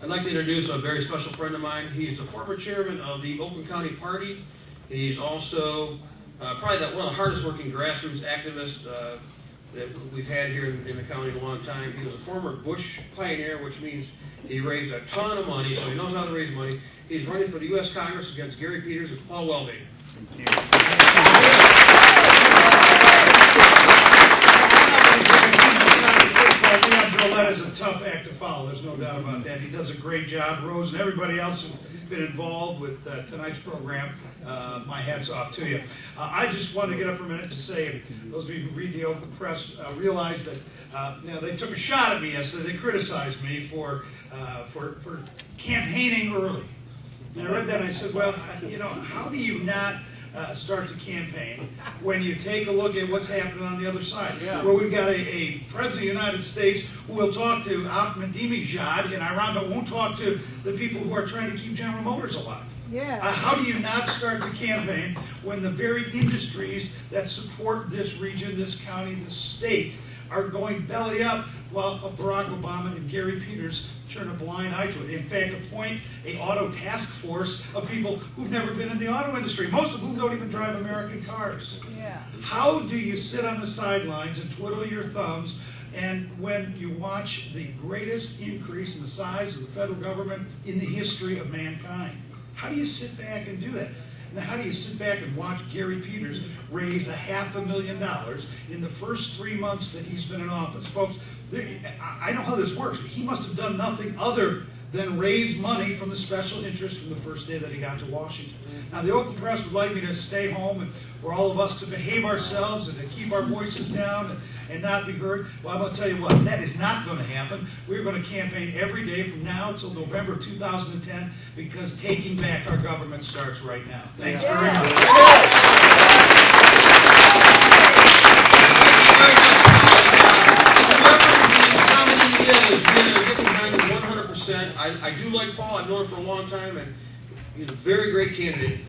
I'd like to introduce a very special friend of mine. He's the former chairman of the Oakland County Party. He's also probably one of the hardest working grassroots activists that we've had here in the county in a long time. He was a former Bush pioneer, which means he raised a ton of money, so he knows how to raise money. He's running for the U.S. Congress against Gary Peters. It's Paul Welday. Thank you. That is a tough act to follow. There's no doubt about that. He does a great job. Rose and everybody else who's been involved with tonight's program, my hat's off to you. I just want to get up for a minute to say, if those of you who read the Oakland Press realize that they took a shot at me yesterday. They criticized me for campaigning early. And I read that and I said, well, how do you not start the campaign when you take a look at what's happening on the other side, where we've got a president of the United States who will talk to Ahmadinejad and Iran, but won't talk to the people who are trying to keep General Motors alive. How do you not start the campaign when the very industries that support this region, this county, this state are going belly up while Barack Obama and Gary Peters turn a blind eye to it? In fact, appoint an auto task force of people who've never been in the auto industry, most of whom don't even drive American cars. How do you sit on the sidelines and twiddle your thumbs and when you watch the greatest increase in the size of the federal government in the history of mankind? How do you sit back and do that? And how do you sit back and watch Gary Peters raise $500,000 in the first 3 months that he's been in office? Folks, I know how this works. He must have done nothing other than raise money from the special interest from the first day that he got to Washington. Now, the Oakland Press would like me to stay home and for all of us to behave ourselves and to keep our voices down and not be heard. Well, I'm going to tell you what, that is not going to happen. We're going to campaign every day from now until November 2010 because taking back our government starts right now. Thanks very much. I do like Paul. I've known him for a long time, and he's a very great candidate.